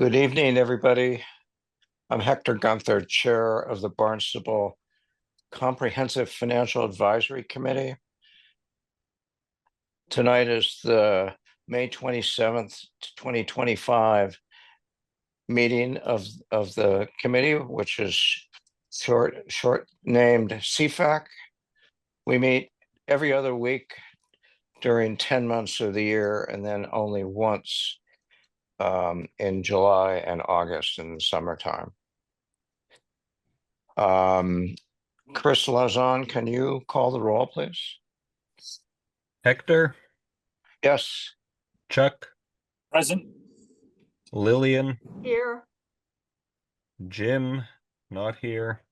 Good evening, everybody. I'm Hector Gunther, Chair of the Barnstable Comprehensive Financial Advisory Committee. Tonight is the May 27th, 2025 meeting of the committee, which is short named CFAC. We meet every other week during 10 months of the year and then only once in July and August in the summertime. Chris Lazon, can you call the roll, please? Hector, Yes. Chuck, Present. Lillian, Here. Jim, not here,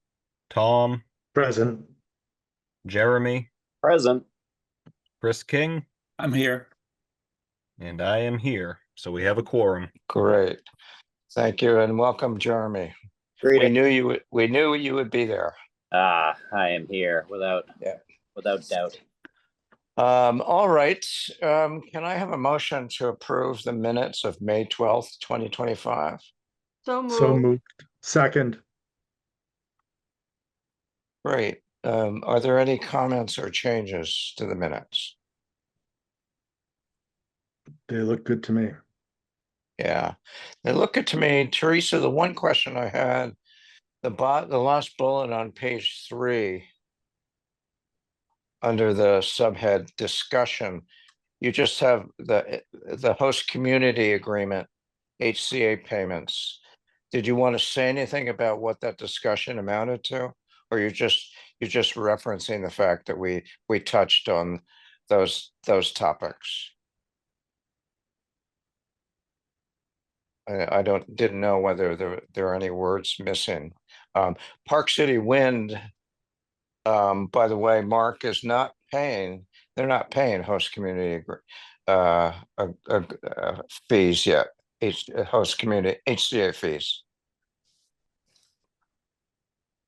Tom, Present. Jeremy, Present. Chris King, I'm here. and I am here. So we have a quorum. Great. Thank you and welcome, Jeremy. We knew you would be there. I am here without doubt. All right. Can I have a motion to approve the minutes of May 12th, 2025? So moved. So moved. Second. Great. Are there any comments or changes to the minutes? They look good to me. Yeah, they look good to me. Teresa, the one question I had, the last bullet on page 3, under the subhead discussion, you just have the host community agreement, HCA payments. Did you want to say anything about what that discussion amounted to? Or you're just referencing the fact that we touched on those topics? I didn't know whether there are any words missing. Park City Wind, by the way, Mark is not paying. They're not paying host community fees yet. Host community HCA fees.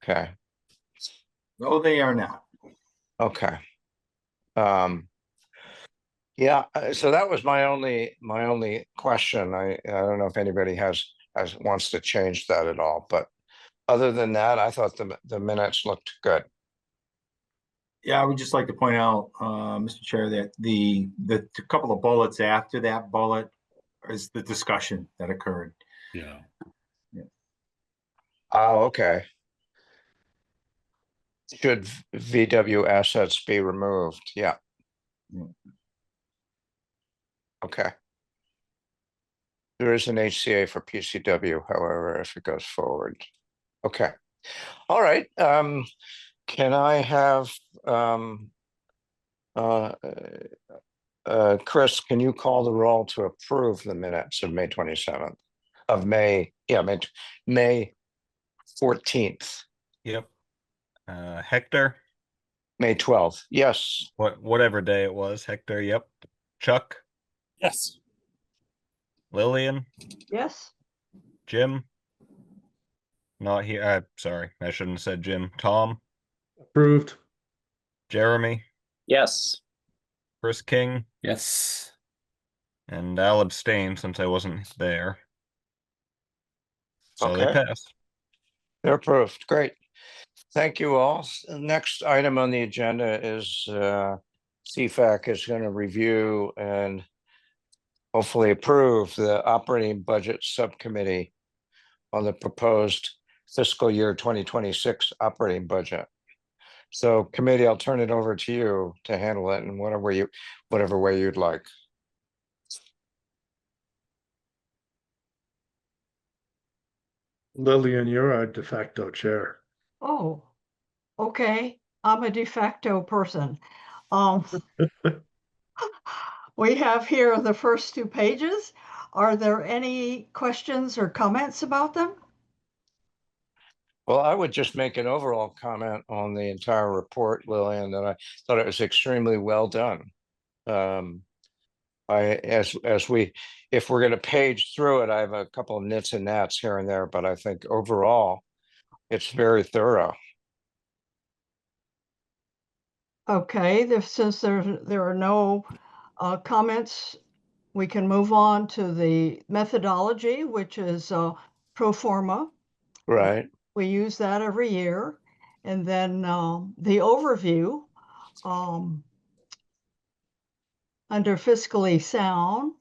Okay. Oh, they are now. Okay. Yeah. So that was my only question. I don't know if anybody wants to change that at all, but other than that, I thought the minutes looked good. Yeah, I would just like to point out, Mr. Chair, that the couple of bullets after that bullet is the discussion that occurred. Yeah. Oh, okay. Should VW assets be removed? Yeah. Okay. There is an HCA for PCW, however, if it goes forward. Okay. All right. Can I have Chris, can you call the roll to approve the minutes of May 27th of May? Yeah, May 14th. Yep. Hector, May 12th. Yes. whatever day it was. Hector, yep. Chuck, Yes. Lillian, Yes. Jim, not here. Sorry, I shouldn't have said Jim. Tom, Approved. Jeremy, Yes. Chris King, Yes. and I'll abstain since I wasn't there. So Okay. they passed. They're approved. Great. Thank you all. Next item on the agenda is CFAC is going to review and hopefully approve the operating budget subcommittee on the proposed fiscal year 2026 operating budget. So committee, I'll turn it over to you to handle it in whatever way you'd like. Lillian, you're our de facto chair. Oh, okay. I'm a de facto person. We have here the first 2 pages. Are there any questions or comments about them? Well, I would just make an overall comment on the entire report, Lillian, that I thought it was extremely well done. If we're going to page through it, I have a couple of nits and nats here and there, but I think overall it's very thorough. Okay, since there are no comments we can move on to the methodology, which is pro forma. Right. We use that every year. And then the overview under fiscally sound,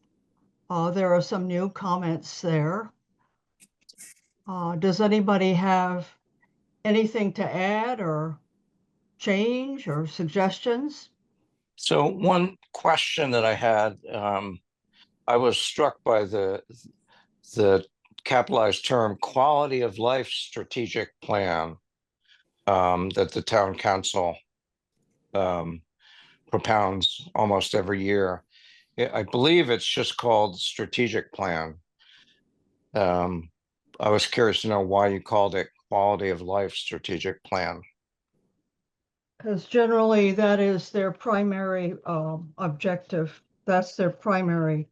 there are some new comments there. Does anybody have anything to add or change or suggestions? So one question that I had, I was struck by the capitalized term quality of life strategic plan that the town council propounds almost every year. I believe it's just called strategic plan. I was curious to know why you called it quality of life strategic plan. Because generally that is their primary objective. That's their primary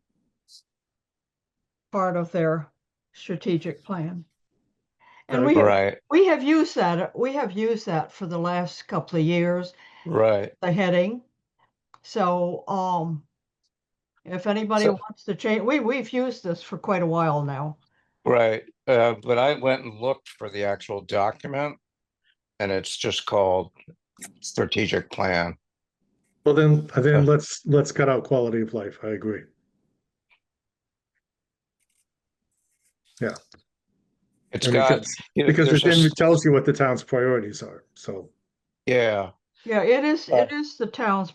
part of their strategic plan. And Right, we have used that for the last couple of years, right. the heading. So if anybody So- wants to change, we've used this for quite a while now. Right, but I went and looked for the actual document, and it's just called strategic plan. Well, then let's cut out quality of life. I agree. Yeah. It's I mean, got, because there's then a, it tells you what the town's priorities are. So yeah, Yeah, it is the town's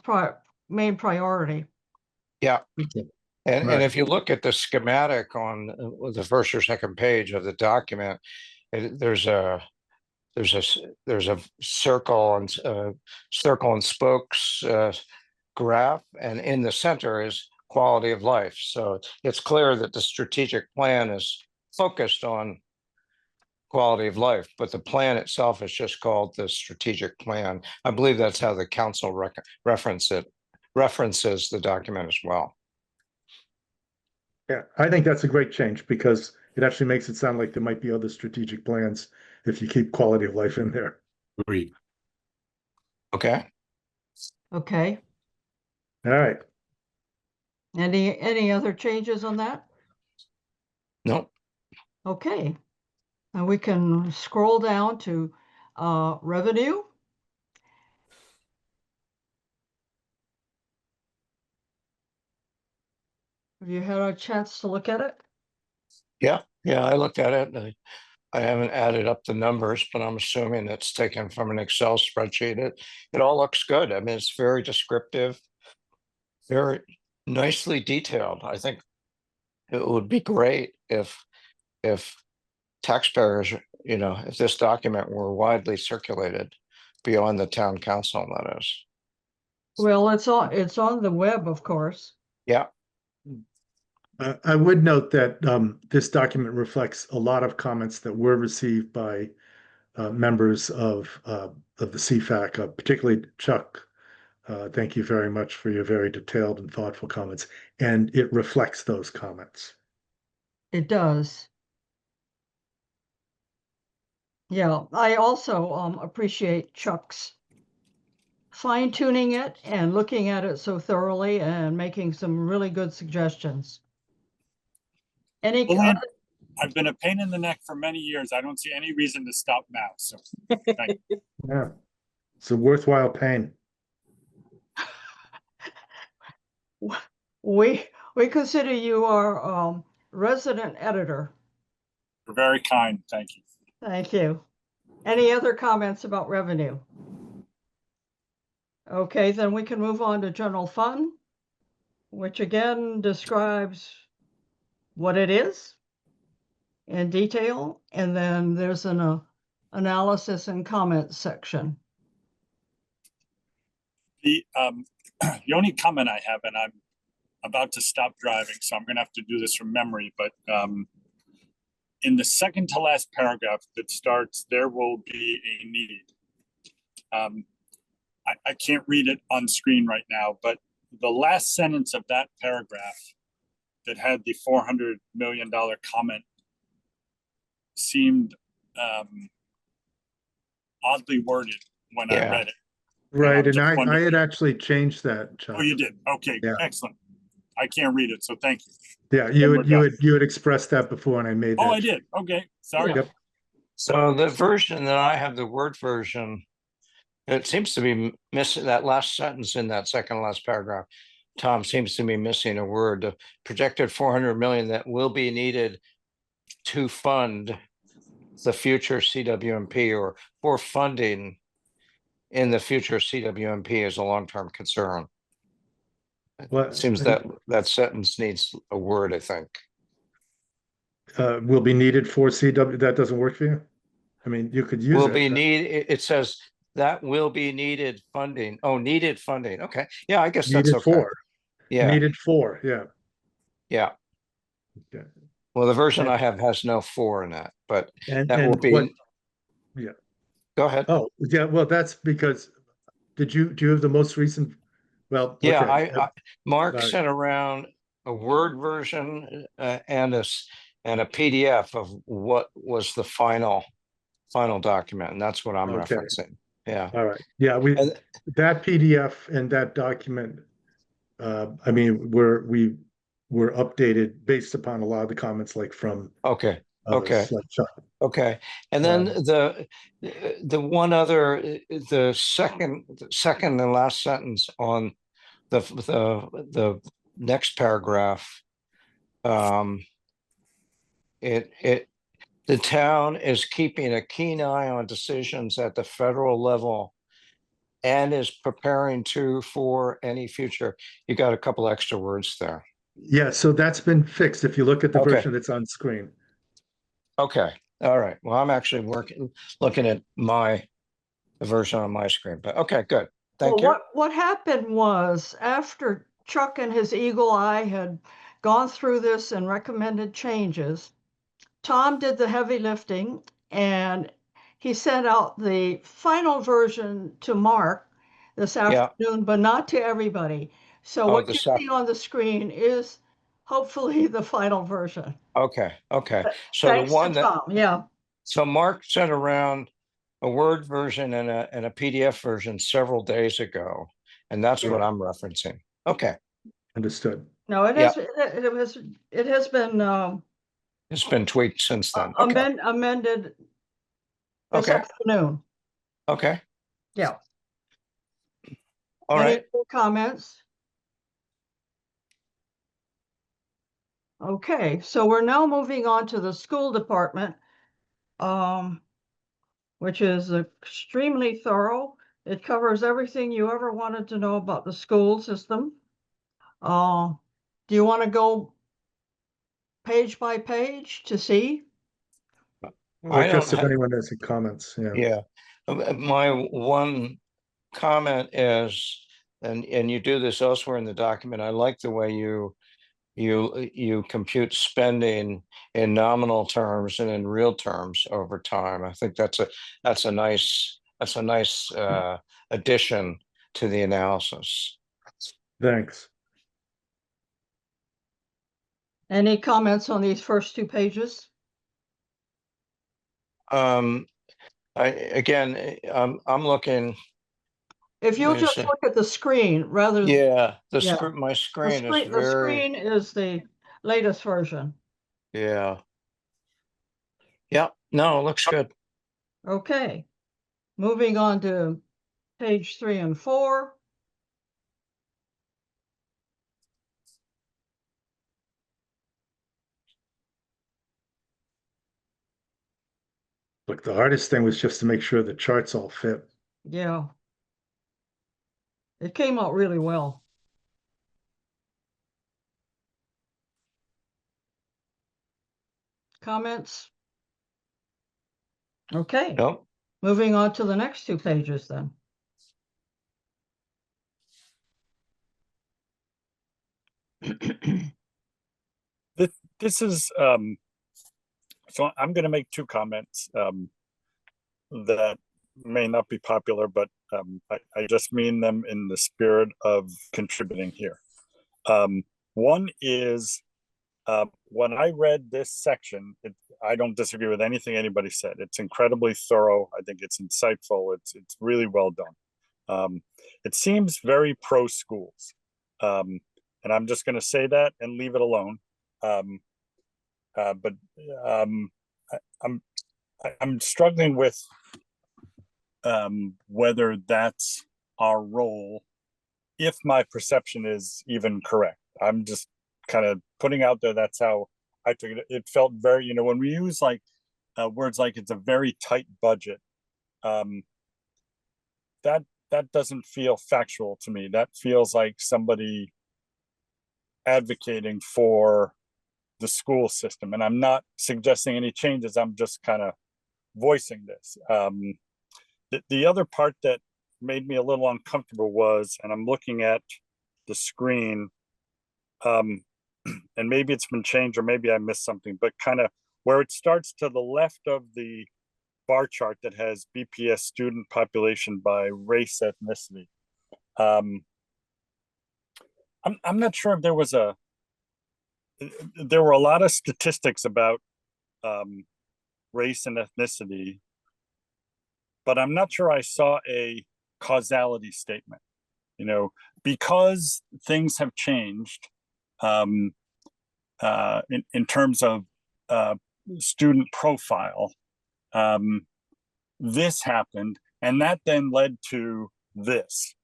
main priority. yeah. And Right. if you look at the schematic on the first or second page of the document, there's a circle and spokes graph, and in the center is quality of life. So it's clear that the strategic plan is focused on quality of life, but the plan itself is just called the strategic plan. I believe that's how the council references the document as well. yeah, I think that's a great change because it actually makes it sound like there might be other strategic plans if you keep quality of life in there. Agreed. Okay. Okay. All right. Any other changes on that? No. Okay. And we can scroll down to revenue. Have you had a chance to look at it? Yeah, I looked at it. I haven't added up the numbers, but I'm assuming it's taken from an Excel spreadsheet. It all looks good. I mean, it's very descriptive, very nicely detailed. I think it would be great if taxpayers, if this document were widely circulated beyond the town council, that is. Well, it's on the web, of course. Yeah, I would note that this document reflects a lot of comments that were received by members of the CFAC, particularly Chuck. Thank you very much for your very detailed and thoughtful comments, and it reflects those comments. It does. Yeah, I also appreciate Chuck's fine tuning it and looking at it so thoroughly and making some really good suggestions. Any Well, Ann, I've been a pain in the neck for many years. I don't see any reason to stop now. So thank you. Yeah, it's a worthwhile pain. we consider you our resident editor. You're very kind. Thank you. Thank you. Any other comments about revenue? Okay, then we can move on to general fund, which again describes what it is in detail, and then there's an analysis and comments section. The only comment I have, and I'm about to stop driving, so I'm going to have to do this from memory, but in the second to last paragraph that starts, there will be a need. I can't read it on screen right now, but the last sentence of that paragraph that had the $400 million comment seemed oddly worded when I read it. Right, and just I wondering- had actually changed that, Chuck. Oh, you did? Okay, Yeah. excellent. I can't read it, so thank you. Yeah, you had expressed that before and I made that. Oh, I did. Okay, sorry. Yep. So the version that I have, the Word version, it seems to be missing that last sentence in that second last paragraph. Tom seems to be missing a word. The projected 400 million that will be needed to fund the future CWMP or for funding in the future CWMP is a long-term concern. Well, It seems that that sentence needs a word, I think. will be needed for CW. That doesn't work for you? I mean, you could use Will it. be it says that will be needed funding. Oh, needed funding. Okay. Yeah, I guess that's Needed okay. for. Yeah, Needed for, yeah. yeah. Okay. Well, the version And- I have has no for in it, but And that will and be. what? Yeah. Go ahead. Oh, yeah. Well, that's because. Do you have the most recent? Well, Yeah, okay. Mark All right. sent around a Word version and and a PDF of what was the final document, and that's what I'm Okay. referencing. Yeah. All right. Yeah, And that PDF and that document. I mean, we're updated based upon a lot of the comments, like from okay. others, Okay. like Chuck. Okay. And then Um, the one other, the second and last sentence on the next paragraph. The town is keeping a keen eye on decisions at the federal level and is preparing for any future. You got a couple extra words there. Yeah, so that's been fixed. If you look at the Okay. version that's on screen. Okay. All right. Well, I'm actually looking at the version on my screen, but okay, good. Thank you. What happened was after Chuck and his eagle eye had gone through this and recommended changes, Tom did the heavy lifting and he sent out the final version to Mark this Yeah. afternoon, but not to everybody. So Oh, what you see on the screen is hopefully the final version. Okay. Okay. So Thanks to Tom. Yeah. So Mark sent around a Word version and a PDF version several days ago, and that's what I'm referencing. Okay. Understood. No, it Yeah. is. It has been It's been tweaked since then. Okay. amended this Okay. afternoon. Okay. Yeah. All Any right. other comments? Okay, so we're now moving on to the school department, which is extremely thorough. It covers everything you ever wanted to know about the school system. Do you want to go page by page to see? Or I don't just if have, anyone has any comments, yeah. yeah. My one comment is, and you do this elsewhere in the document, I like the way you compute spending in nominal terms and in real terms over time. I think that's a nice addition to the analysis. Thanks. Any comments on these first two pages? I'm looking. If you'll just look at the screen rather than Yeah, Yeah. my screen is the very, screen is the latest version. yeah. Yeah, no, it looks good. Okay, moving on to page 3 and 4. Look, the hardest thing was just to make sure the charts all fit. Yeah. It came out really well. Comments? Okay, Nope. moving on to the next two pages then. This is so I'm going to make two comments that may not be popular, but I just mean them in the spirit of contributing here. One is when I read this section, I don't disagree with anything anybody said. It's incredibly thorough. I think it's insightful. It's really well done. It seems very pro schools. and I'm just going to say that and leave it alone. But I'm struggling with whether that's our role, if my perception is even correct. I'm just kind of putting out there that's how I took it. It felt very, when we use like words like it's a very tight budget, that doesn't feel factual to me. That feels like somebody advocating for the school system, and I'm not suggesting any changes. I'm just kind of voicing this. The other part that made me a little uncomfortable was, and I'm looking at the screen, and maybe it's been changed or maybe I missed something, but kind of where it starts to the left of the bar chart that has BPS student population by race, ethnicity. I'm not sure if there were a lot of statistics about race and ethnicity, but I'm not sure I saw a causality statement. Because things have changed in terms of student profile, this happened, and that then led to this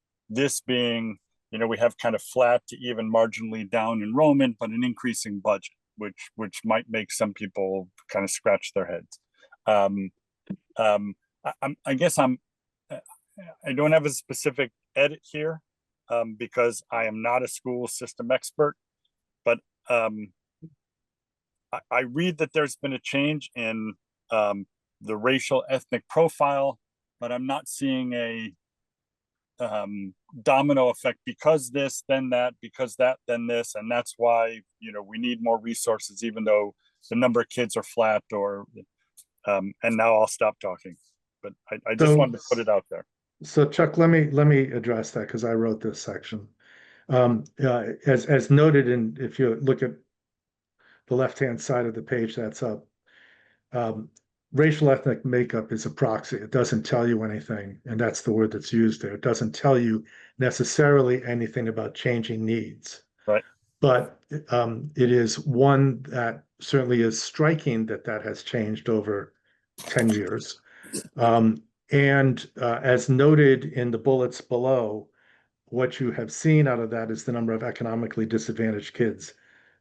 being, we have kind of flat to even marginally down enrollment, but an increasing budget, which might make some people kind of scratch their heads. I guess I don't have a specific edit here because I am not a school system expert, but I read that there's been a change in the racial ethnic profile, but I'm not seeing a domino effect because this, then that, because that, then this, and that's why we need more resources, even though the number of kids are flat. Or and now I'll stop talking, but I just wanted to put it out there. So Chuck, let me address that because I wrote this section. As noted, and if you look at the left-hand side of the page that's up, racial ethnic makeup is a proxy. It doesn't tell you anything, and that's the word that's used there. It doesn't tell you necessarily anything about changing needs. Right. But it is one that certainly is striking that has changed over 10 years. And as noted in the bullets below, what you have seen out of that is the number of economically disadvantaged kids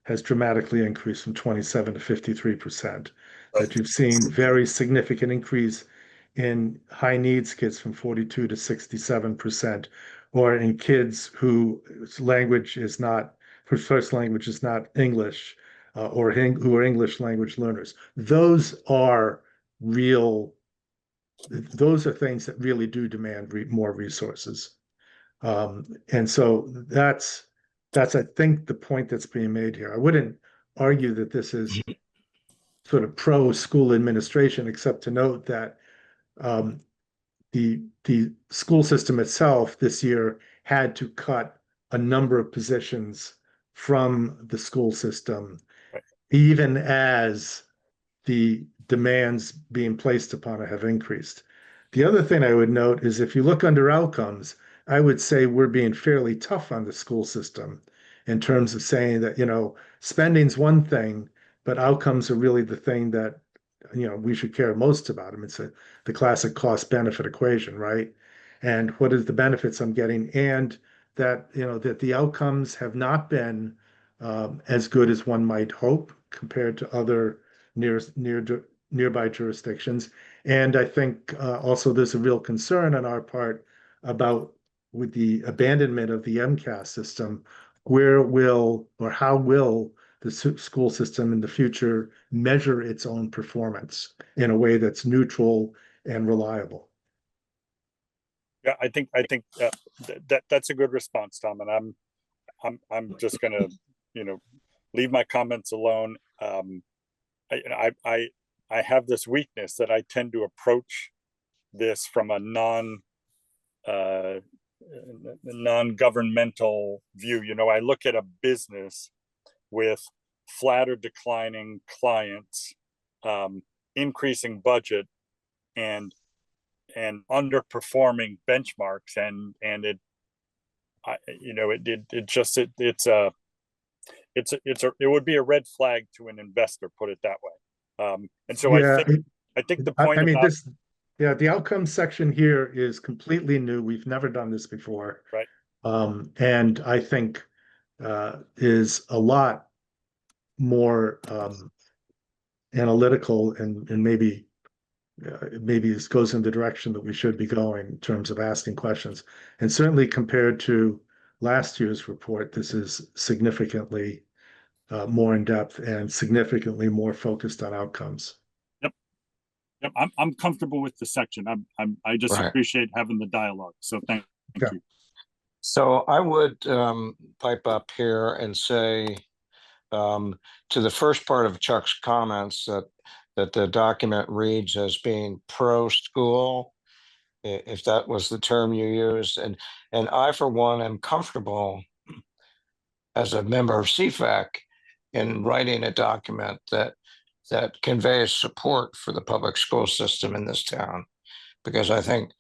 has dramatically increased from 27 to 53%. That you've seen very significant increase in high needs kids from 42 to 67%, or in kids whose language is not, whose first language is not English, or who are English language learners. Those are things that really do demand more resources. And so that's I think the point that's being made here. I wouldn't argue that this is sort of pro school administration, except to note that the school system itself this year had to cut a number of positions from the school system, even as the demands being placed upon it have increased. The other thing I would note is if you look under outcomes, I would say we're being fairly tough on the school system in terms of saying that, spending's one thing, but outcomes are really the thing that, we should care most about. I mean, it's the classic cost benefit equation, right? And what is the benefits I'm getting? And that, that the outcomes have not been as good as one might hope compared to other nearby jurisdictions. And I think also there's a real concern on our part about, with the abandonment of the MCAS system, how will the school system in the future measure its own performance in a way that's neutral and reliable? Yeah, I think that's a good response, Tom, and I'm just gonna leave my comments alone. I have this weakness that I tend to approach this from a non-governmental view. I look at a business with flat or declining clients, increasing budget, and underperforming benchmarks, and it's it would be a red flag to an investor, put it that way. And so Yeah, I think the I point mean, about, yeah, the outcome section here is completely new. We've never done this before. right, And I think is a lot more analytical and maybe this goes in the direction that we should be going in terms of asking questions. And certainly compared to last year's report, this is significantly more in depth and significantly more focused on outcomes. yep, I'm comfortable with the section. I just Right. appreciate having the dialogue. So thank Yeah. you. So I would pipe up here and say to the first part of Chuck's comments that the document reads as being pro-school, if that was the term you used, and I for one am comfortable as a member of CFAC in writing a document that conveys support for the public school system in this town, because I think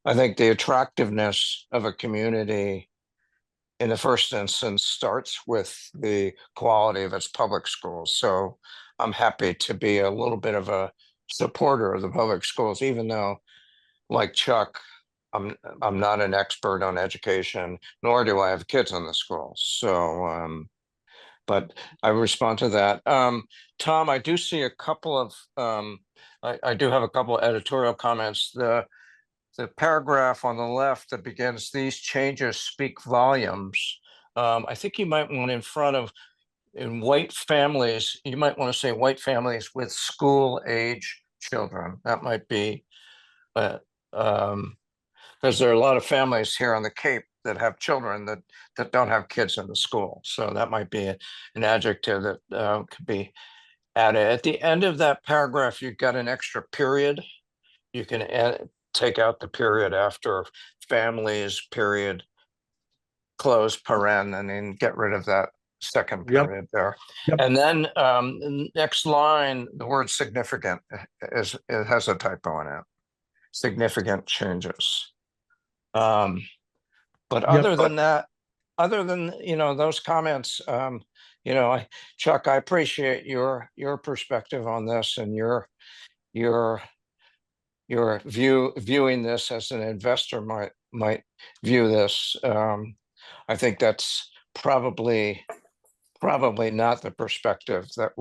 I think the attractiveness of a community in the first instance starts with the quality of its public schools. So I'm happy to be a little bit of a supporter of the public schools, even though, like Chuck, I'm not an expert on education, nor do I have kids in the schools. So but I respond to that. Tom, I do see a couple of I do have a couple of editorial comments. The paragraph on the left that begins, "These changes speak volumes." I think you might want in front of, in white families, you might want to say white families with school age children. That might be, because there are a lot of families here on the Cape that have children that don't have kids in the school. So that might be an adjective that could be added. At the end of that paragraph, you've got an extra period. You can take out the period after families, period, close paren, and then get rid of that second Yep. period there. Yep. And then next line, the word significant it has a typo in it. Significant changes. But other than that, other than those comments, Chuck, I appreciate your perspective on this and your viewing this as an investor might view this. I think that's probably not the perspective that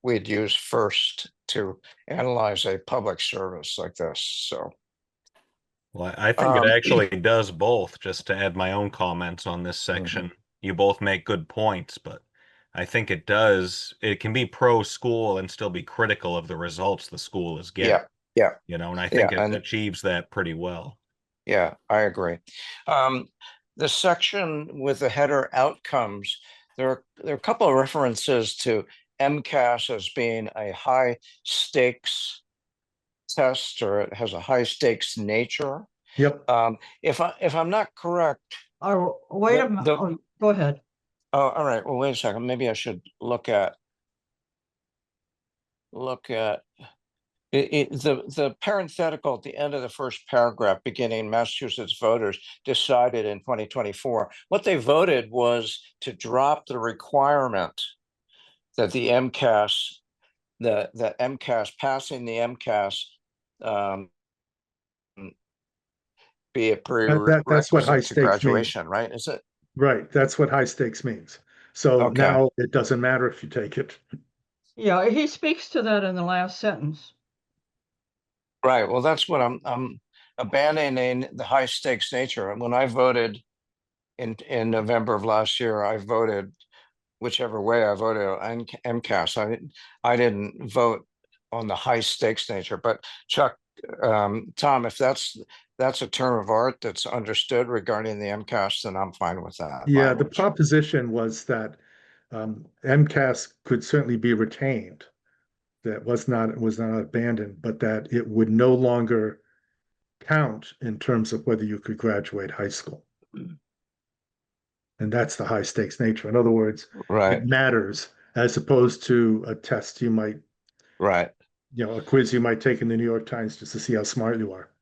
we'd use first to analyze a public service like this. So. Well, I think it actually does both. Just to add my own comments on this section, you both make good points, but I think it can be pro school and still be critical of the results the school is getting. Yeah. And I think it achieves that pretty well. Yeah, I agree. The section with the header outcomes, there are a couple of references to MCAS as being a high stakes test, or it has a high stakes nature. Yep. If I'm not correct. Oh, wait a minute. Go ahead. Oh, all right. Well, wait a second. Maybe I should look at the parenthetical at the end of the first paragraph, beginning Massachusetts voters decided in 2024. What they voted was to drop the requirement that the MCAS, passing the MCAS be a prerequisite that's what high to stakes graduation, means. right? Is it? Right. That's what high stakes means. So Okay. now it doesn't matter if you take it. Yeah, he speaks to that in the last sentence. Right. Well, that's what I'm abandoning the high stakes nature. And when I voted in November of last year, I voted whichever way I voted on MCAS. I didn't vote on the high stakes nature. But Chuck, Tom, if that's a term of art that's understood regarding the MCAS, then I'm fine with that. Yeah, the proposition was that MCAS could certainly be retained. That was not abandoned, but that it would no longer count in terms of whether you could graduate high school. And that's the high stakes nature. In other words, right, it matters as opposed to a test you might, right, a quiz you might take in the New York Times just to see how smart you are.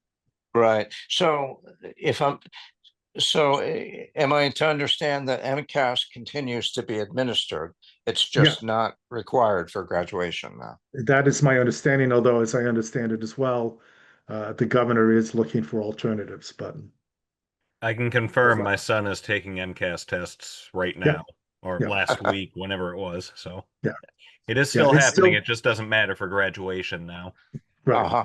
right. So if So am I to understand that MCAS continues to be administered? It's just not required for graduation now. That is my understanding, although as I understand it as well, the governor is looking for alternatives, but I can confirm my son is taking MCAS tests right Yeah. now, or Yeah. last week, whenever it was. So Yeah. it is Yeah, still it's happening. still- It just doesn't matter for graduation now, right. Uh-huh.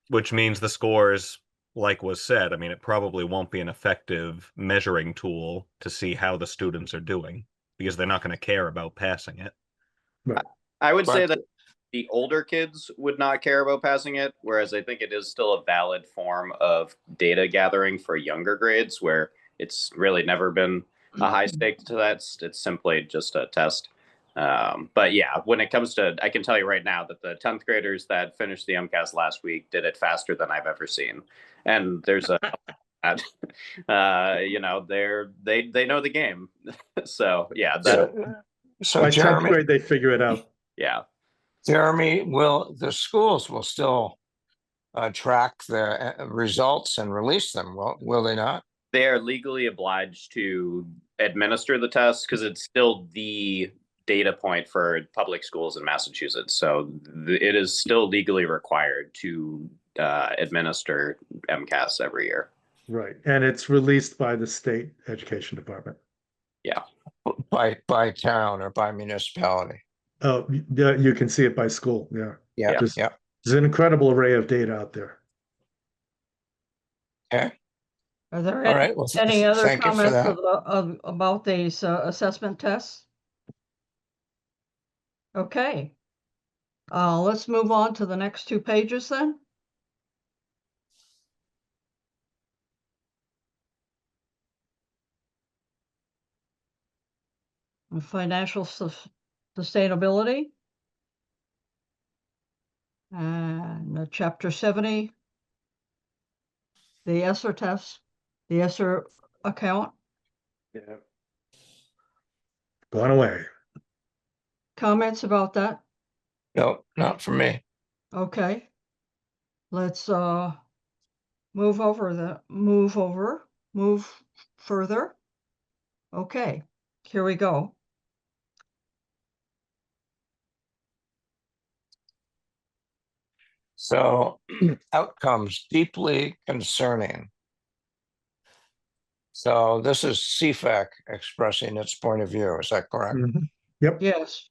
which means the scores, like was said, I mean, it probably won't be an effective measuring tool to see how the students are doing because they're not going to care about passing it. I would say But- that the older kids would not care about passing it, whereas I think it is still a valid form of data gathering for younger grades where it's really never been a high stake to that. It's simply just a test. But yeah, when it comes to, I can tell you right now that the 10th graders that finished the MCAS last week did it faster than I've ever seen. And there's a, you know, they know the game. So yeah, that, So By 10th Jeremy, grade, they figure it out. yeah. will the schools will still track the results and release them? Will they not? They are legally obliged to administer the test because it's still the data point for public schools in Massachusetts. So it is still legally required to administer MCAS every year. Right. And it's released by the state education department. By town or by municipality? Oh, yeah, you can see it by school. Yeah. Yeah, Just- yeah. There's an incredible array of data out there. Okay, Are there all right. Well, any other thank you for comments that. about these assessment tests? Okay. Let's move on to the next 2 pages then. Financial sustainability. And chapter 70. The ESSER test, the ESSER account. Yeah. Gone away. Comments about that? No, not for me. Okay. Let's move further. Okay, here we go. So outcomes deeply concerning. So this is CFAC expressing its point of view. Is that correct? Mhm. Yep. Yes.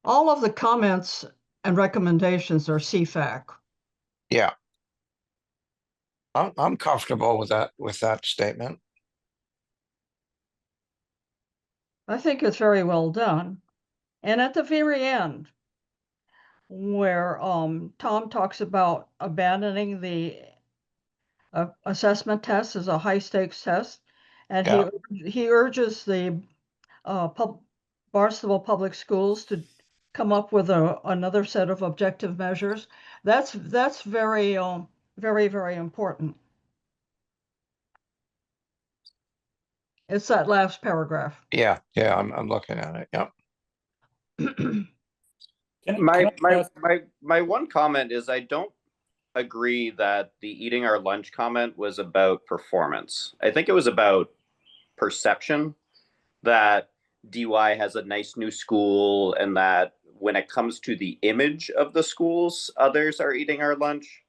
All of the comments and recommendations are CFAC. Yeah. I'm comfortable with that statement. I think it's very well done. And at the very end, where Tom talks about abandoning the assessment test as a high stakes test, and Yeah. he urges the Barnstable Public Schools to come up with another set of objective measures. That's very very important. It's that last paragraph. Yeah, I'm looking at it. Yep. My one comment is I don't agree that the eating our lunch comment was about performance. I think it was about perception that DY has a nice new school and that when it comes to the image of the schools, others are eating our lunch,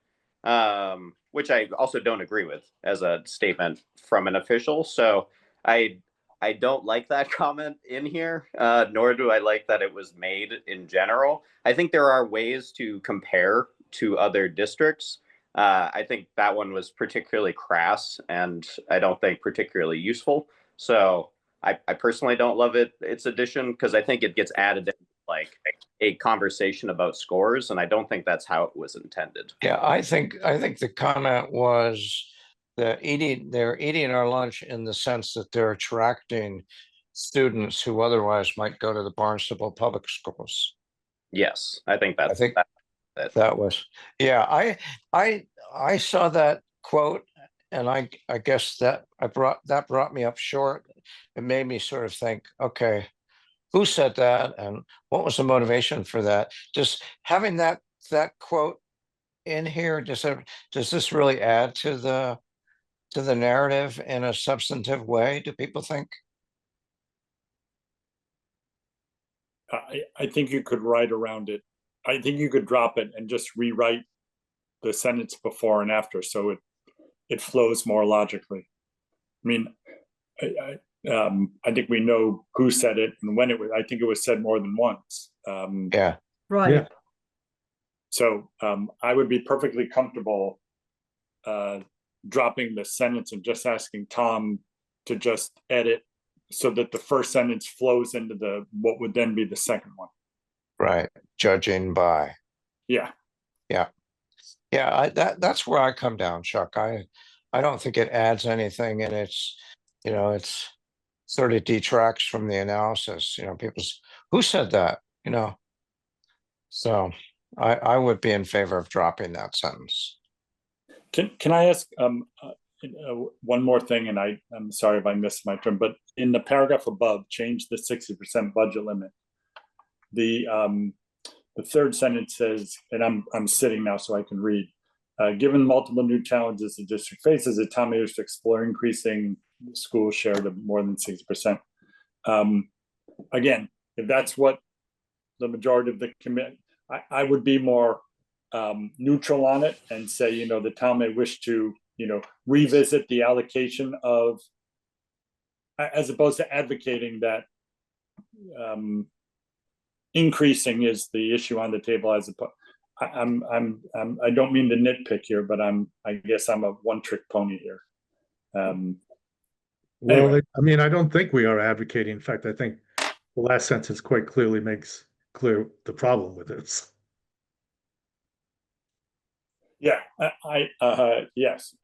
which I also don't agree with as a statement from an official. So I don't like that comment in here, nor do I like that it was made in general. I think there are ways to compare to other districts. I think that one was particularly crass and I don't think particularly useful. So I personally don't love its addition because I think it gets added in like a conversation about scores, and I don't think that's how it was intended. Yeah, I think the comment was that they're eating our lunch in the sense that they're attracting students who otherwise might go to the Barnstable Public Schools. Yes, I think that's that was, yeah, I saw that quote and I guess that brought me up short. It made me sort of think, okay, who said that and what was the motivation for that? Just having that quote in here? Does this really add to the narrative in a substantive way, do people think? I think you could write around it. I think you could drop it and just rewrite the sentence before and after, so it flows more logically. I mean, I think we know who said it and when it was. I think it was said more than once. Yeah, Right. Yeah. So I would be perfectly comfortable dropping the sentence and just asking Tom to just edit so that the first sentence flows into what would then be the second one. right, judging by. Yeah. Yeah, that's where I come down, Chuck. I don't think it adds anything, and it's sort of detracts from the analysis. Who said that? So I would be in favor of dropping that sentence. Can I ask one more thing? And I'm sorry if I missed my turn, but in the paragraph above, change the 60% budget limit. The third sentence says, and I'm sitting now so I can read. Given multiple new challenges the district faces, the town may wish to explore increasing the school share to more than 60%. Again, if that's what the majority of the committee, I would be more neutral on it and say, the town may wish to, revisit the allocation of, as opposed to advocating that increasing is the issue on the table. As opposed, I don't mean to nitpick here, but I guess I'm a one-trick pony here. Well, Anyway. I mean, I don't think we are advocating. In fact, I think the last sentence quite clearly makes clear the problem with it. Yeah, yes.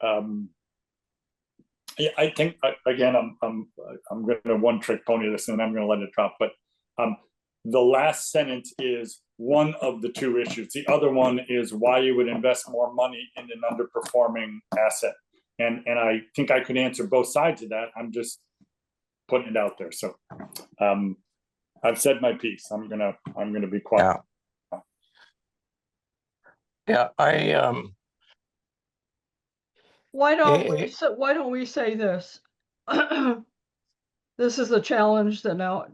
Yeah, I think again, I'm going to one-trick pony this, and I'm going to let it drop. But the last sentence is one of the two issues. The other one is why you would invest more money in an underperforming asset, and I think I could answer both sides of that. I'm just putting it out there. So I've said my piece. I'm gonna be quiet. Yeah, Why don't we say this? This is the challenge that now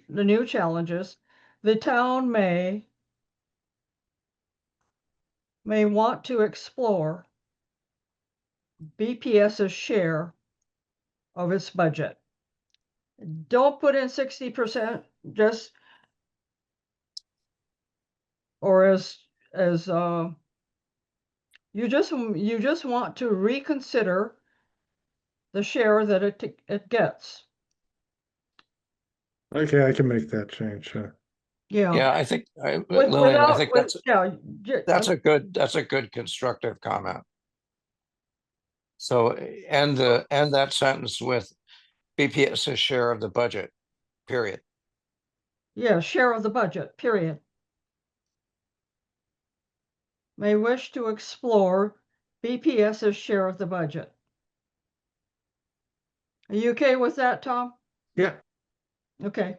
the new challenges. The town may want to explore BPS's share of its budget. Don't put in 60%, just or as you just want to reconsider the share that it gets. Okay, I can make that change. yeah, I think Lillian, I think that's a good constructive comment. So end that sentence with BPS's share of the budget, period. Yeah, share of the budget, period. May wish to explore BPS's share of the budget. Are you okay with that, Tom? Yeah. Okay.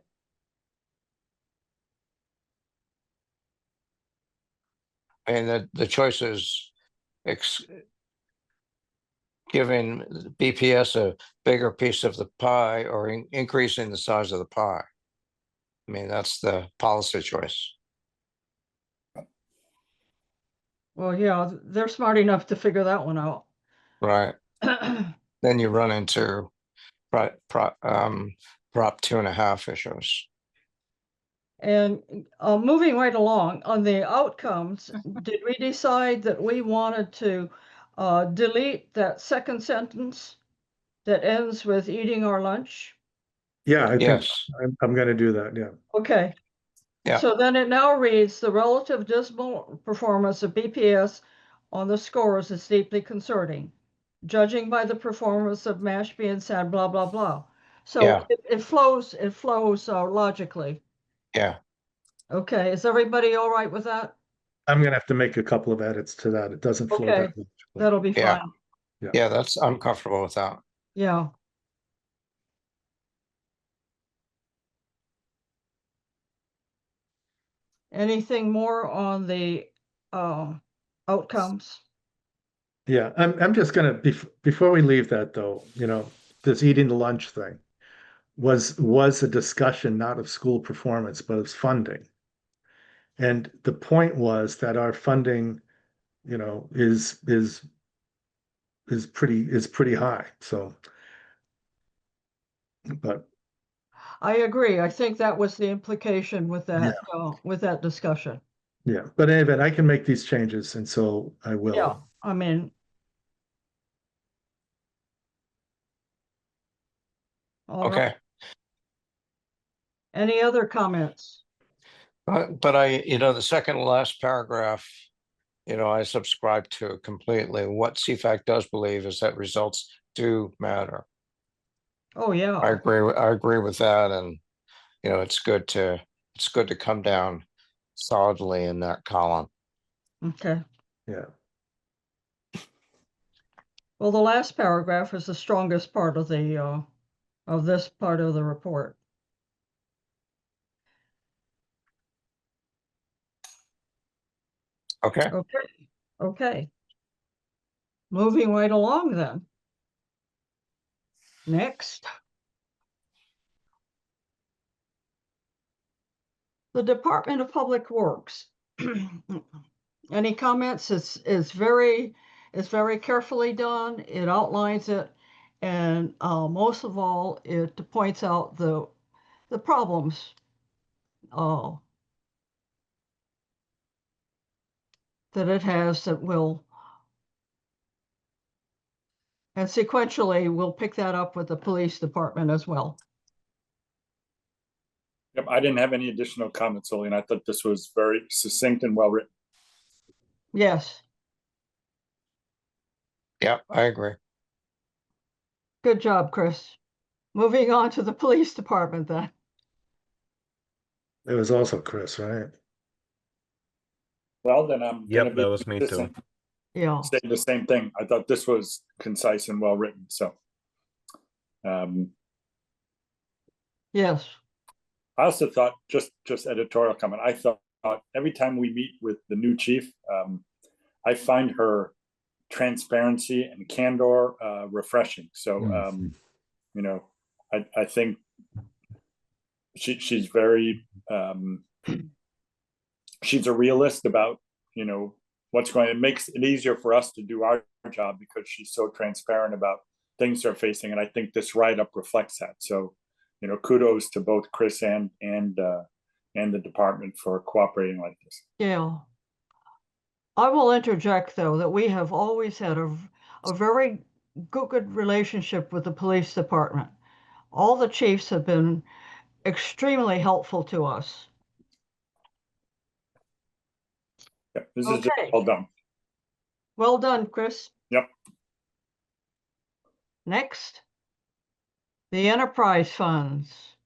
And the choice is giving BPS a bigger piece of the pie or increasing the size of the pie. I mean, that's the policy choice. Well, yeah, they're smart enough to figure that one out. Right. Then you run into Prop 2.5 issues. And moving right along on the outcomes, did we decide that we wanted to delete that second sentence that ends with eating our lunch? Yeah, I think yes. I'm going to do that. Yeah. Okay. Yeah. So then it now reads the relative dismal performance of BPS on the scores is deeply concerning. Judging by the performance of Mashpee and Sad, blah, blah, blah. So it flows logically. Yeah. Okay. Is everybody all right with that? I'm going to have to make a couple of edits to that. It doesn't flow that much. That'll be fine. Yeah, I'm comfortable with that. Yeah. Anything more on the outcomes. Yeah, I'm just gonna before we leave that though, this eating the lunch thing was a discussion not of school performance, but of funding. And the point was that our funding, is pretty high. So, but I agree. I think that was the implication with that discussion. yeah, but anyway, I can make these changes, and so I will. Yeah, I mean. All right. Okay. Any other comments? But the second to last paragraph, I subscribe to Oh, completely. What CFAC does believe is that results do matter. Oh, yeah. I agree with that. And, it's good to come down solidly in that column. Okay. Yeah. Well, the last paragraph is the strongest part of this part of the report. Okay. Okay. Moving right along then. Next. The Department of Public Works. Any comments? It's very carefully done. It outlines it, and most of all, it points out the problems that it has that will, and sequentially, we'll pick that up with the police department as well. Yep, I didn't have any additional comments, Oli, and I thought this was very succinct and well written. Yes. Yeah, I agree. Good job, Chris. Moving on to the police department then. It was also Chris, right? Well, then I'm Yep, gonna be that was me too. consistent, Yeah. say the same thing. I thought this was concise and well written. So, Yes. I also thought just editorial comment. I thought every time we meet with the new chief, I find her transparency and candor refreshing. So, I think she's very she's a realist about what's going. It makes it easier for us to do our job because she's so transparent about things they're facing, and I think this write-up reflects that. So, kudos to both Chris and the department for cooperating like this. Yeah. I will interject, though, that we have always had a very good relationship with the police department. All the chiefs have been extremely helpful to us. Yeah, this is just Okay. well done. Well done, Chris. Yep. Next, the enterprise funds.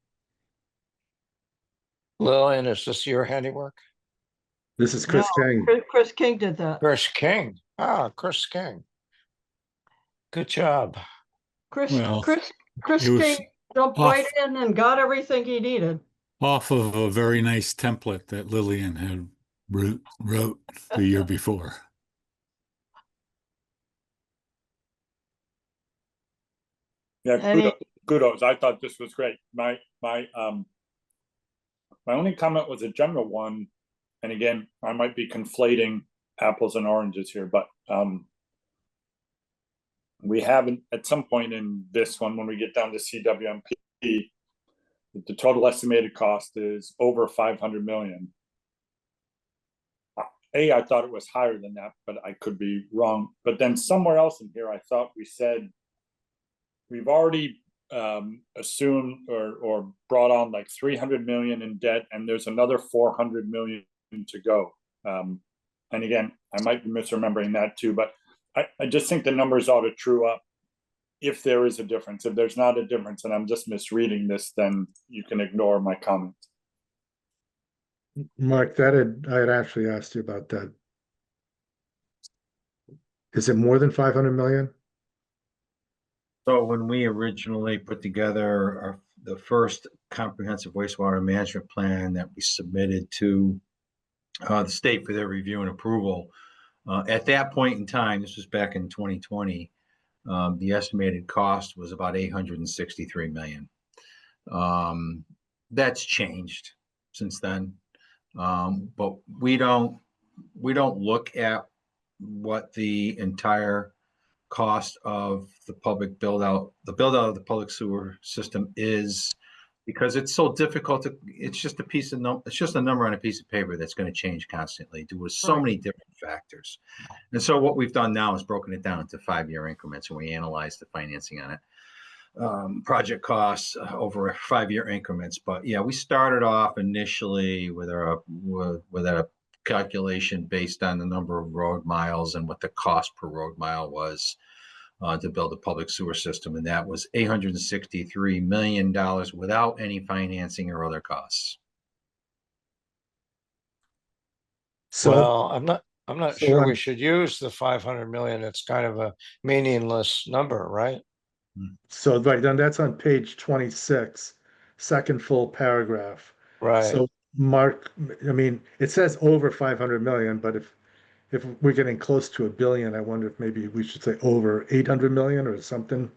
Lillian, is this your handiwork? This is Chris No, King. Chris King did that. Chris King. Chris King. Good job. Chris Well, King it was jumped right in and got everything he needed. off of a very nice template that Lillian had wrote the year before. Yeah, kudos. I thought this was great. My only comment was a general one, and again, I might be conflating apples and oranges here, but we haven't at some point in this one when we get down to CWMP, the total estimated cost is over 500 million. I thought it was higher than that, but I could be wrong. But then somewhere else in here, I thought we said we've already assumed or brought on like 300 million in debt, and there's another 400 million to go. And again, I might be misremembering that too, but I just think the numbers ought to true up if there is a difference. If there's not a difference and I'm just misreading this, then you can ignore my comment. Mark, I had actually asked you about that. Is it more than 500 million? So when we originally put together the first comprehensive wastewater management plan that we submitted to the state for their review and approval, At that point in time, this was back in 2020, the estimated cost was about 863 million. That's changed since then. But we don't look at what the entire cost of the public build out of the public sewer system is, because it's so difficult to, it's just a number on a piece of paper that's going to change constantly due to so Right. many different factors. And so what we've done now is broken it down into 5-year increments, and we analyze the financing on it. Project costs over 5-year increments. But yeah, we started off initially with a calculation based on the number of road miles and what the cost per road mile was to build a public sewer system, and that was $863 million without any financing or other costs. So, Well, I'm not so sure on- we should use the 500 million. It's kind of a meaningless number, right? so right, then that's on page 26, second full paragraph. Right. So Mark, I mean, it says over 500 million, but if we're getting close to $1 billion, I wonder if maybe we should say over 800 million or something.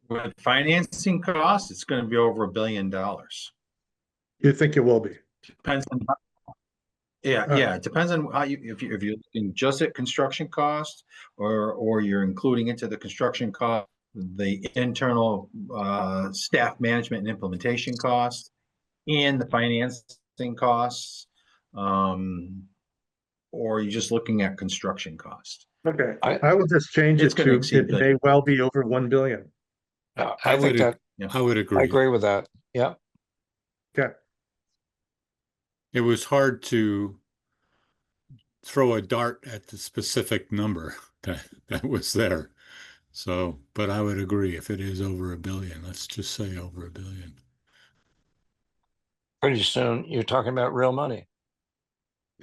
With financing costs, it's going to be over $1 billion. You think it will be? Depends on yeah, it depends on how if you're looking just at construction costs, or you're including into the construction cost the internal staff management and implementation costs and the financing costs, or you're just looking at construction costs. Okay, I- I will just change It's it gonna to, exceed it may well be over 1 billion. I think that I would I agree. agree with that. Yeah. Okay, It was hard to throw a dart at the specific number that was there. So, but I would agree if it is over $1 billion, let's just say over $1 billion. Pretty soon you're talking about real money.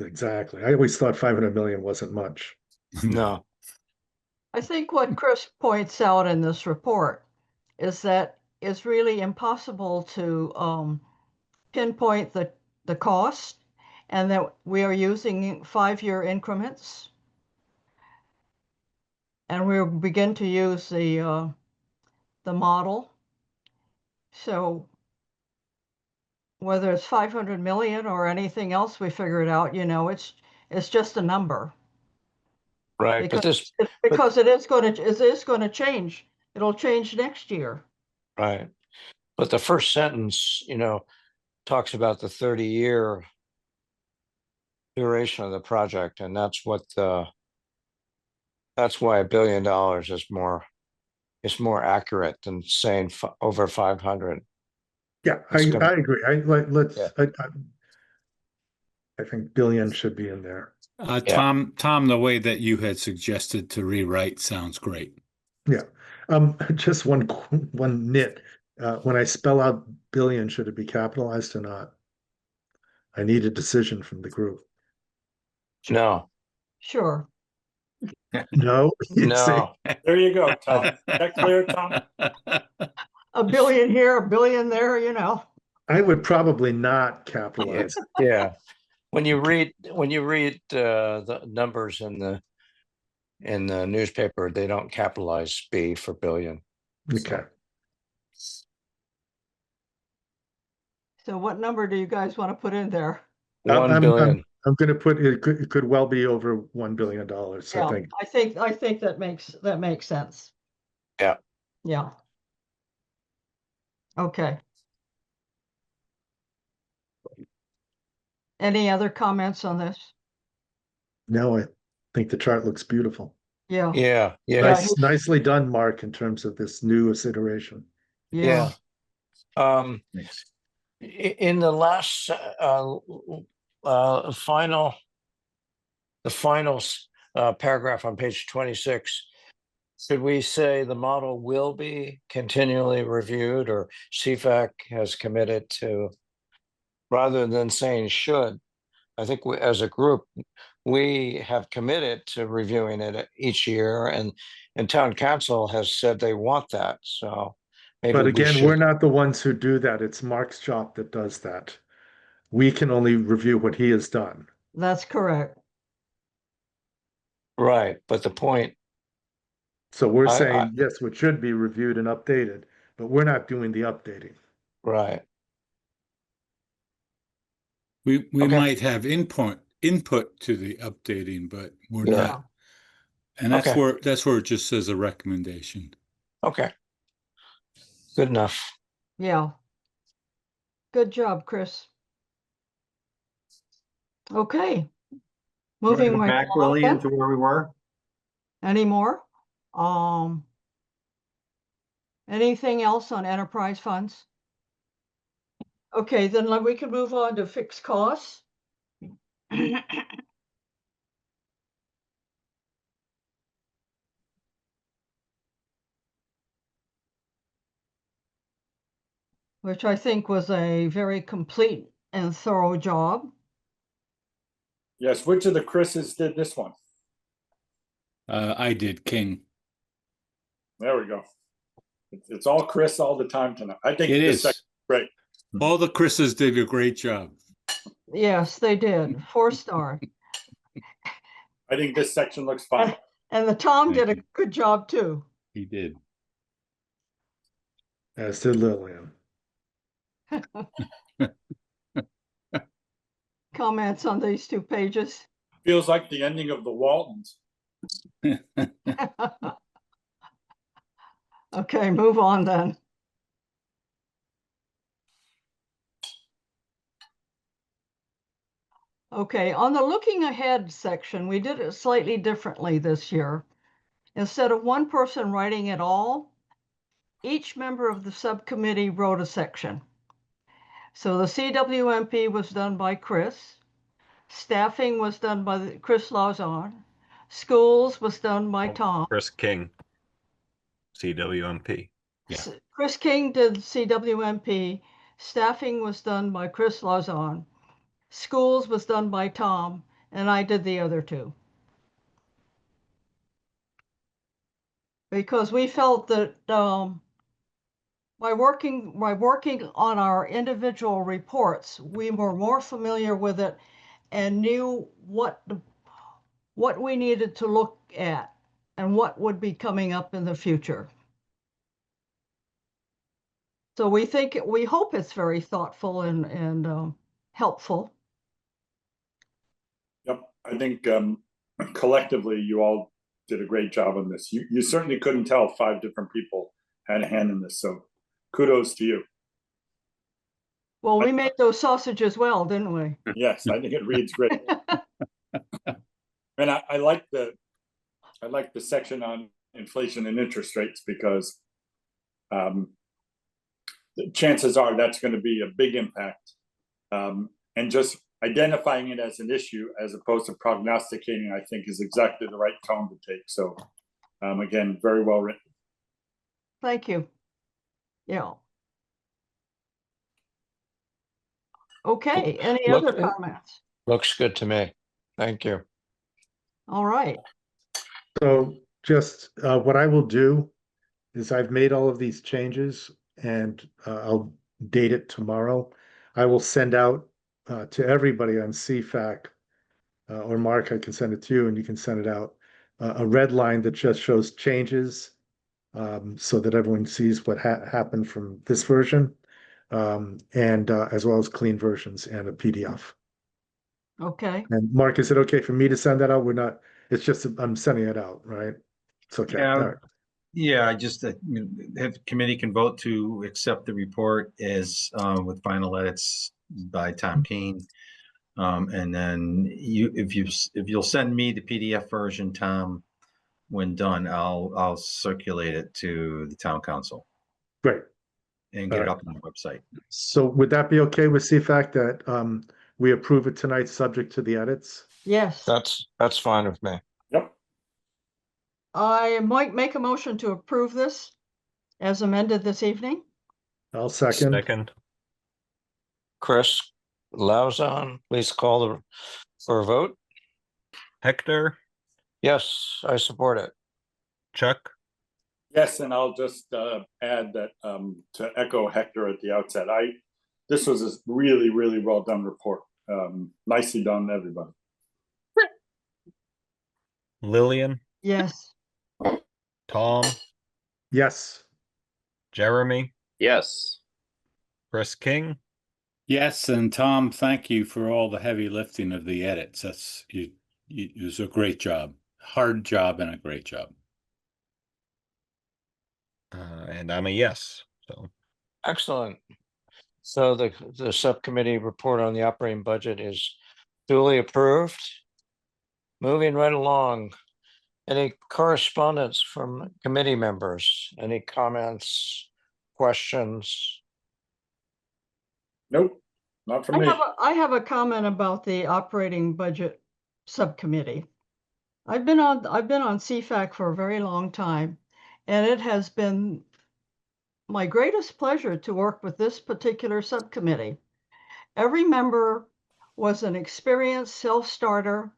exactly. I always thought 500 million wasn't much. No. I think what Chris points out in this report is that it's really impossible to pinpoint the cost, and that we are using 5-year increments. And we'll begin to use the model. So whether it's 500 million or anything else we figure it out, it's just a number. Right. But Because this, because it is going to change. It'll change next year. right. But the first sentence, talks about the 30-year duration of the project, and that's why $1 billion is more accurate than saying over 500. Yeah, I agree. I think billion should be in there. Tom, the way that you had suggested to rewrite sounds great. Yeah. Just one nit. When I spell out billion, should it be capitalized or not? I need a decision from the group. No, Sure. No. You see? no. There you go, Tom. Is that clear, Tom? A billion here, a billion there, I would probably not capitalize. Yeah. When you read the numbers in the newspaper, they don't capitalize B for billion. Okay. So what number do you guys want to put in there? 1 billion. I'm going to put it could well be over $1 billion. Yeah, I think. I think that makes sense. Yeah. Yeah. Okay. Any other comments on this? No, I think the chart looks beautiful. Yeah. Yeah. Yeah. Nicely done, Mark, in terms of this newest iteration. Yeah. Thanks. In the last final paragraph on page 26, should we say the model will be continually reviewed, or CFAC has committed to, rather than saying should? I think we, as a group, we have committed to reviewing it each year, and town council has said they want that. So maybe But we again, we're should, not the ones who do that. It's Mark's job that does that. We can only review what he has done. That's correct. right, but the point, So we're I- saying, yes, it should be reviewed and updated, but we're not doing the updating. right, We Okay. might have input to the updating, but we're Yeah. not. And that's Okay. where it just says a recommendation. okay. Good enough. Yeah. Good job, Chris. Okay. Wanna Moving go right back, along Lillian, then. to where we were. Any more? Anything else on enterprise funds? Okay, then we can move on to fixed costs. Which I think was a very complete and thorough job. Yes, which of the Chris's did this one? I did King. There we go. It's all Chris all the time tonight. I think It this is. section great. All the Chris's did a great job. Yes, they did. 4-star. I think this section looks fine. And the Tom Thank did a you. good job too. He did. As did Lillian. Comments on these 2 pages? Feels like the ending of the Waltons. Okay, move on then. Okay, on the looking ahead section, we did it slightly differently this year. Instead of one person writing it all, each member of the subcommittee wrote a section. So the CWMP was done by Chris. Staffing was done by Chris Lauzon. Schools was done by Tom. Chris King, CWMP. Yeah. Chris King did CWMP. Staffing was done by Chris Lauzon. Schools was done by Tom, and I did the other 2. Because we felt that by working on our individual reports, we were more familiar with it and knew what we needed to look at and what would be coming up in the future. So we hope it's very thoughtful and helpful. Yep, I think collectively you all did a great job on this. You certainly couldn't tell 5 different people had a hand in this, so kudos to you. Well, we made those sausages well, didn't we? Yes, I think it reads great. And I like the section on inflation and interest rates because the chances are that's going to be a big impact. And just identifying it as an issue as opposed to prognosticating, I think, is exactly the right tone to take. So again, very well written. Thank you. Yeah. Okay, any Look, other comments? Looks good to me. Thank you. All right. So just what I will do is I've made all of these changes and I'll date it tomorrow. I will send out to everybody on CFAC or Mark, I can send it to you and you can send it out. A red line that just shows changes so that everyone sees what happened from this version and as well as clean versions and a PDF. Okay. And Mark, is it okay for me to send that out? We're not, it's just, I'm sending it out, right? It's okay. Yeah. All right. Yeah, I just have committee can vote to accept the report as with final edits by Tom Keene. And then if you'll send me the PDF version, Tom, when done, I'll circulate it to the town council Great. and get it All up on the website. So would that be okay with CFAC that we approve it tonight, subject to the edits? Yes. That's fine with me. Yep. I might make a motion to approve this as amended this evening. I'll second. Second. Chris Lauzon, please call for a vote. Hector, Yes, I support it. Chuck, Yes, and I'll just add that to echo Hector at the outset, this was a really, really well done report. Nicely done, everybody. Lillian, Yes. Tom, Yes. Jeremy, Yes. Chris King. Yes, and Tom, thank you for all the heavy lifting of the edits. It was a great job. Hard job and a great job. And I'm a yes. So Excellent. So the subcommittee report on the operating budget is duly approved. Moving right along. Any correspondence from committee members? Any comments, questions? Nope, not for me. I have a comment about the operating budget subcommittee. I've been on CFAC for a very long time, and it has been my greatest pleasure to work with this particular subcommittee. Every member was an experienced self-starter.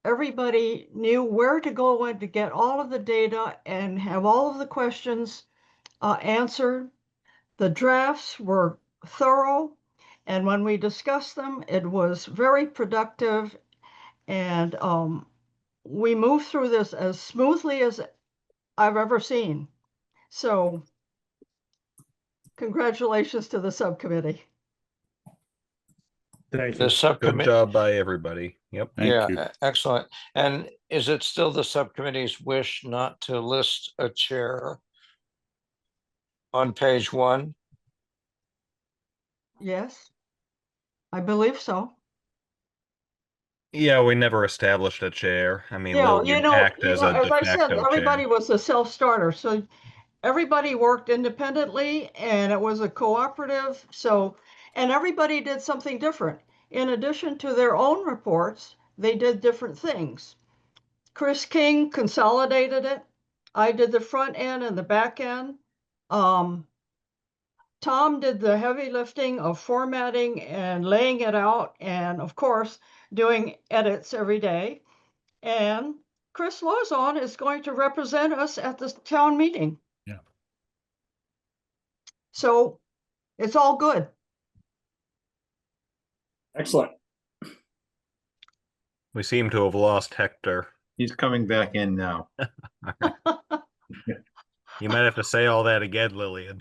Everybody knew where to go and to get all of the data and have all of the questions answered. The drafts were thorough, and when we discussed them, it was very productive, and we moved through this as smoothly as I've ever seen. So congratulations to the subcommittee. Thank The you. good subcommittee, job by everybody. Yep. Thank you. excellent. And is it still the subcommittee's wish not to list a chair on page 1? Yes, I believe so. Yeah, we never established a chair. I mean, Yeah, Lillian acted as a as de I said, facto everybody chair. was a self-starter, so everybody worked independently and it was a cooperative. So, and everybody did something different. In addition to their own reports, they did different things. Chris King consolidated it. I did the front end and the back end. Tom did the heavy lifting of formatting and laying it out, and of course, doing edits every day. And Chris Lozon is going to represent us at the town meeting. Yeah. So it's all good. Excellent. We seem to have lost Hector. He's coming back in now. You might have to say all that again, Lillian.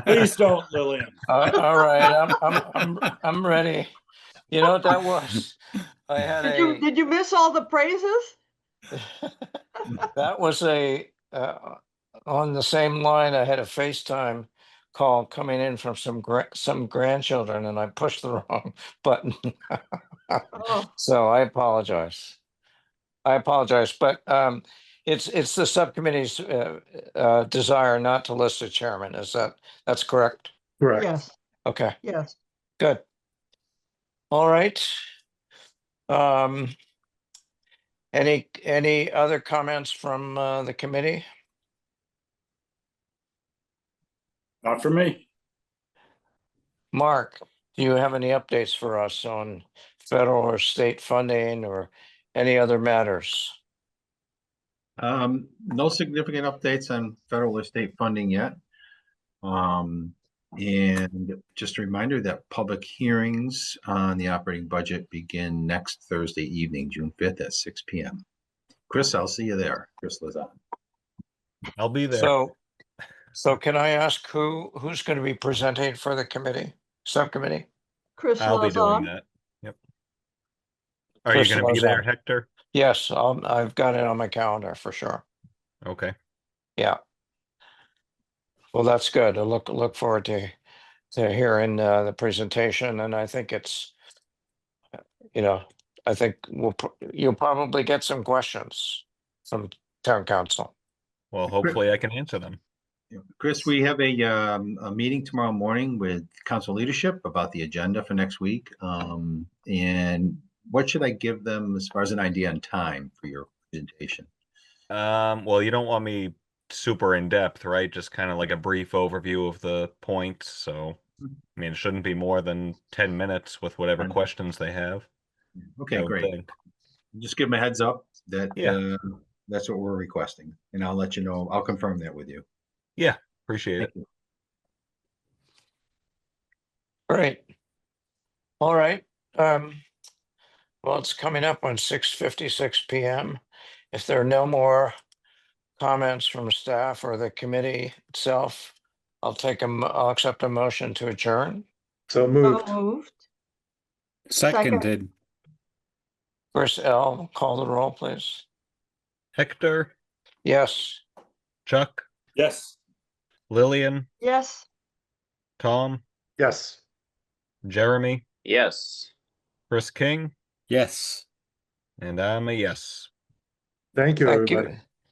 Please don't, Lillian. All right, I'm ready. You know what that was? I had Did you miss all the praises? that was on the same line. I had a FaceTime call coming in from some grandchildren, and I pushed the wrong button. Oh, So I apologize. But it's the subcommittee's desire not to list a chairman. That's correct? Correct. yes, Okay, yes. good. All right. Any other comments from the committee? Not for me. Mark, do you have any updates for us on federal or state funding or any other matters? No significant updates on federal or state funding yet. And just a reminder that public hearings on the operating budget begin next Thursday evening, June 5th at 6 p.m. Chris, I'll see you there. Chris Lozon. I'll be there. So can I ask who's going to be presenting for the subcommittee? Chris I'll be doing Lozon. that. Yep. Are you Chris going to be there, Lozon. Hector? Yes, I've got it on my calendar for sure. Okay. Yeah. Well, that's good. I look forward to hearing the presentation, and I think it's, I think you'll probably get some questions from town council. Well, hopefully I can answer them. Chris, we have a meeting tomorrow morning with council leadership about the agenda for next week. And what should I give them as far as an idea on time for your presentation? Well, you don't want me super in depth, right? Just kind of like a brief overview of the points. So, I mean, it shouldn't be more than 10 minutes with whatever Fine. questions they have. Okay, I would great. think. Just give them a heads up that Yeah. That's what we're requesting, and I'll let you know. I'll confirm that with you. Yeah, appreciate it. Thank you. Great. All right. Well, it's coming up on 6:56 PM. If there are no more comments from staff or the committee itself, I'll accept a motion to adjourn. So So moved. moved. Seconded. First, L, call the roll, please. Hector, Yes. Chuck, Yes. Lillian, Yes. Tom, Yes. Jeremy, Yes. Chris King, Yes. and I'm a yes. Thank you, Thank everybody. you.